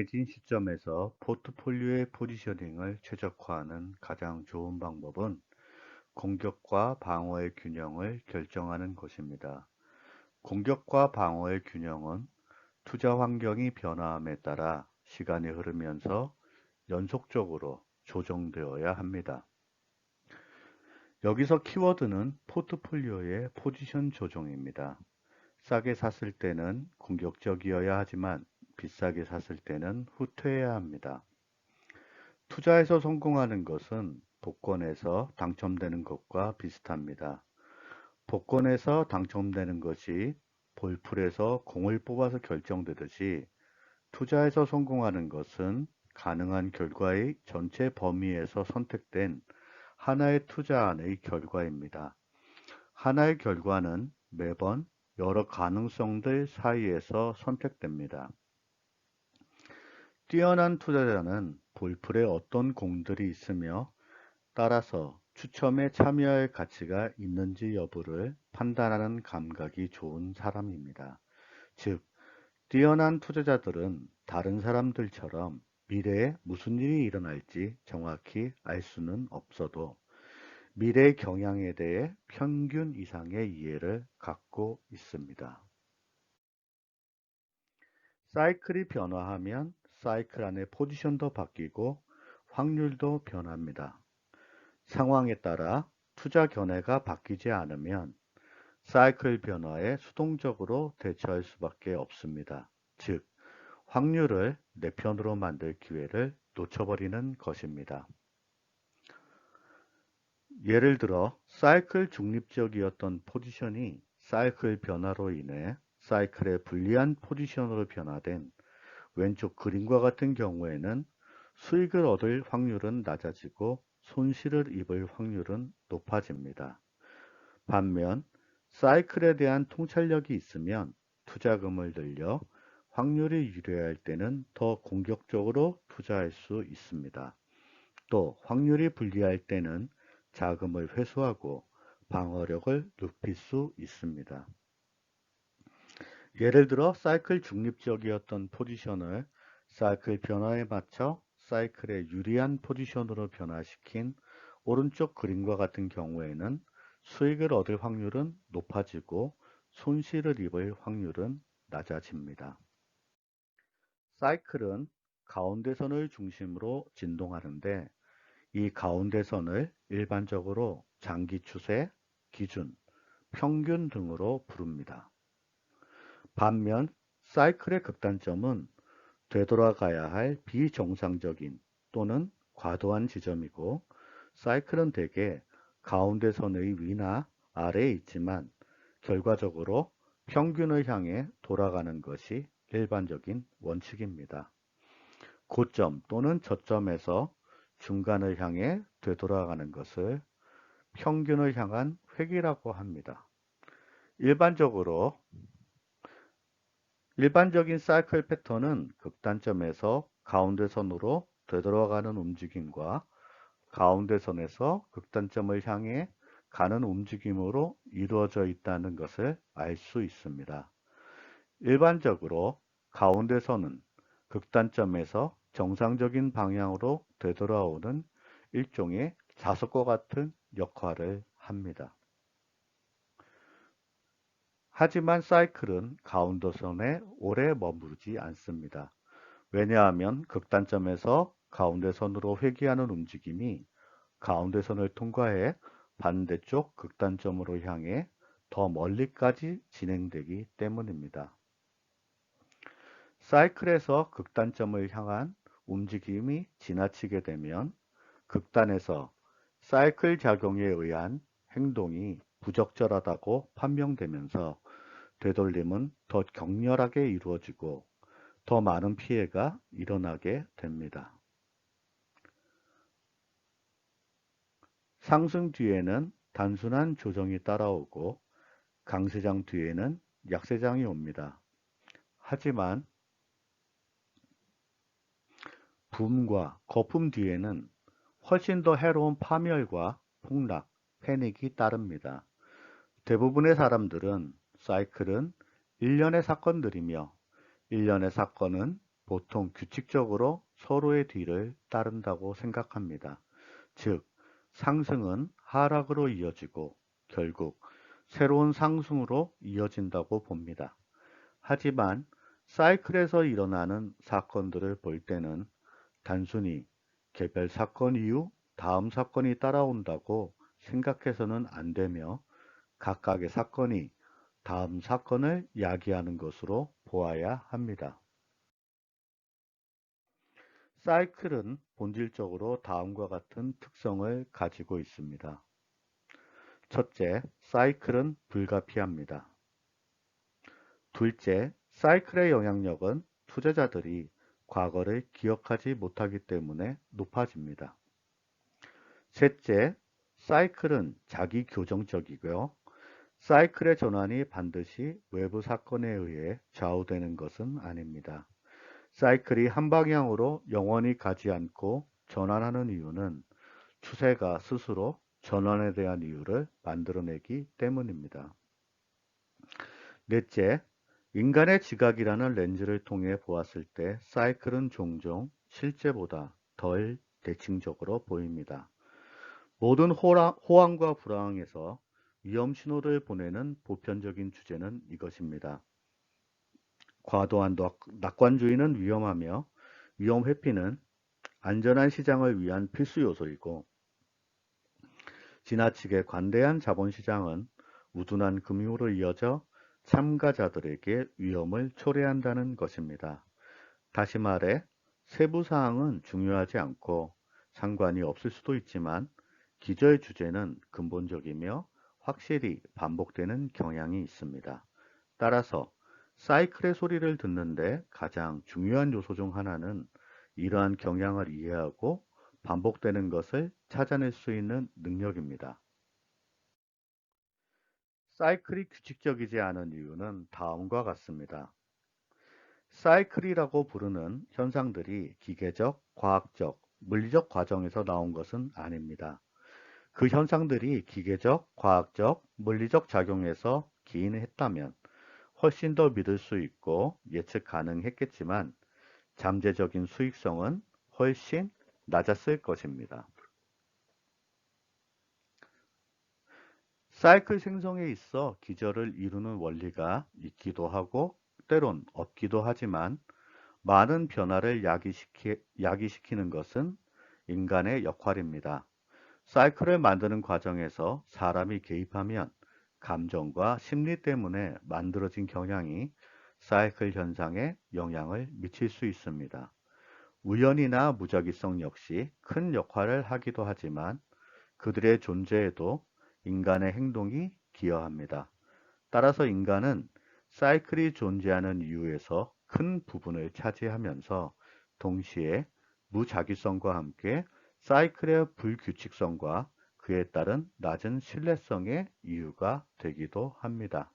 정해진 시점에서 포트폴리오의 포지셔닝을 최적화하는 가장 좋은 방법은 공격과 방어의 균형을 결정하는 것입니다. 공격과 방어의 균형은 투자 환경이 변화함에 따라 시간이 흐르면서 연속적으로 조정되어야 합니다. 여기서 키워드는 포트폴리오의 포지션 조정입니다. 싸게 샀을 때는 공격적이어야 하지만 비싸게 샀을 때는 후퇴해야 합니다. 투자에서 성공하는 것은 복권에서 당첨되는 것과 비슷합니다. 복권에서 당첨되는 것이 볼풀에서 공을 뽑아서 결정되듯이 투자에서 성공하는 것은 가능한 결과의 전체 범위에서 선택된 하나의 투자안의 결과입니다. 하나의 결과는 매번 여러 가능성들 사이에서 선택됩니다. 뛰어난 투자자는 볼풀에 어떤 공들이 있으며 따라서 추첨에 참여할 가치가 있는지 여부를 판단하는 감각이 좋은 사람입니다. 즉, 뛰어난 투자자들은 다른 사람들처럼 미래에 무슨 일이 일어날지 정확히 알 수는 없어도 미래의 경향에 대해 평균 이상의 이해를 갖고 있습니다. 사이클이 변화하면 사이클 안의 포지션도 바뀌고 확률도 변합니다. 상황에 따라 투자 견해가 바뀌지 않으면 사이클 변화에 수동적으로 대처할 수밖에 없습니다. 즉, 확률을 내 편으로 만들 기회를 놓쳐버리는 것입니다. 예를 들어 사이클 중립적이었던 포지션이 사이클 변화로 인해 사이클의 불리한 포지션으로 변화된 왼쪽 그림과 같은 경우에는 수익을 얻을 확률은 낮아지고 손실을 입을 확률은 높아집니다. 반면 사이클에 대한 통찰력이 있으면 투자금을 늘려 확률이 유리할 때는 더 공격적으로 투자할 수 있습니다. 또 확률이 불리할 때는 자금을 회수하고 방어력을 높일 수 있습니다. 예를 들어 사이클 중립적이었던 포지션을 사이클 변화에 맞춰 사이클의 유리한 포지션으로 변화시킨 오른쪽 그림과 같은 경우에는 수익을 얻을 확률은 높아지고 손실을 입을 확률은 낮아집니다. 사이클은 가운데선을 중심으로 진동하는데 이 가운데선을 일반적으로 장기 추세, 기준, 평균 등으로 부릅니다. 반면 사이클의 극단점은 되돌아가야 할 비정상적인 또는 과도한 지점이고 사이클은 대개 가운데선의 위나 아래에 있지만 결과적으로 평균을 향해 돌아가는 것이 일반적인 원칙입니다. 고점 또는 저점에서 중간을 향해 되돌아가는 것을 평균을 향한 획이라고 합니다. 일반적인 사이클 패턴은 극단점에서 가운데선으로 되돌아가는 움직임과 가운데선에서 극단점을 향해 가는 움직임으로 이루어져 있다는 것을 알 수 있습니다. 일반적으로 가운데선은 극단점에서 정상적인 방향으로 되돌아오는 일종의 자석과 같은 역할을 합니다. 하지만 사이클은 가운데선에 오래 머무르지 않습니다. 왜냐하면 극단점에서 가운데선으로 회귀하는 움직임이 가운데선을 통과해 반대쪽 극단점으로 향해 더 멀리까지 진행되기 때문입니다. 사이클에서 극단점을 향한 움직임이 지나치게 되면 극단에서 사이클 작용에 의한 행동이 부적절하다고 판명되면서 되돌림은 더 격렬하게 이루어지고 더 많은 피해가 일어나게 됩니다. 상승 뒤에는 단순한 조정이 따라오고 강세장 뒤에는 약세장이 옵니다. 하지만 붐과 거품 뒤에는 훨씬 더 해로운 파멸과 폭락, 패닉이 따릅니다. 대부분의 사람들은 사이클은 일련의 사건들이며 일련의 사건은 보통 규칙적으로 서로의 뒤를 따른다고 생각합니다. 즉, 상승은 하락으로 이어지고 결국 새로운 상승으로 이어진다고 봅니다. 하지만 사이클에서 일어나는 사건들을 볼 때는 단순히 개별 사건 이후 다음 사건이 따라온다고 생각해서는 안 되며 각각의 사건이 다음 사건을 야기하는 것으로 보아야 합니다. 사이클은 본질적으로 다음과 같은 특성을 가지고 있습니다. 첫째, 사이클은 불가피합니다. 둘째, 사이클의 영향력은 투자자들이 과거를 기억하지 못하기 때문에 높아집니다. 셋째, 사이클은 자기 교정적이고요. 사이클의 전환이 반드시 외부 사건에 의해 좌우되는 것은 아닙니다. 사이클이 한 방향으로 영원히 가지 않고 전환하는 이유는 추세가 스스로 전환에 대한 이유를 만들어내기 때문입니다. 넷째, 인간의 지각이라는 렌즈를 통해 보았을 때 사이클은 종종 실제보다 덜 대칭적으로 보입니다. 모든 호황과 불황에서 위험 신호를 보내는 보편적인 주제는 이것입니다. 과도한 낙관주의는 위험하며 위험 회피는 안전한 시장을 위한 필수 요소이고 지나치게 관대한 자본시장은 우둔한 금융으로 이어져 참가자들에게 위험을 초래한다는 것입니다. 다시 말해 세부 사항은 중요하지 않고 상관이 없을 수도 있지만 기저의 주제는 근본적이며 확실히 반복되는 경향이 있습니다. 따라서 사이클의 소리를 듣는데 가장 중요한 요소 중 하나는 이러한 경향을 이해하고 반복되는 것을 찾아낼 수 있는 능력입니다. 사이클이 규칙적이지 않은 이유는 다음과 같습니다. 사이클이라고 부르는 현상들이 기계적, 과학적, 물리적 과정에서 나온 것은 아닙니다. 그 현상들이 기계적, 과학적, 물리적 작용에서 기인했다면 훨씬 더 믿을 수 있고 예측 가능했겠지만 잠재적인 수익성은 훨씬 낮았을 것입니다. 사이클 생성에 있어 기저를 이루는 원리가 있기도 하고 때론 없기도 하지만 많은 변화를 야기시키는 것은 인간의 역할입니다. 사이클을 만드는 과정에서 사람이 개입하면 감정과 심리 때문에 만들어진 경향이 사이클 현상에 영향을 미칠 수 있습니다. 우연이나 무작위성 역시 큰 역할을 하기도 하지만 그들의 존재에도 인간의 행동이 기여합니다. 따라서 인간은 사이클이 존재하는 이유에서 큰 부분을 차지하면서 동시에 무작위성과 함께 사이클의 불규칙성과 그에 따른 낮은 신뢰성의 이유가 되기도 합니다.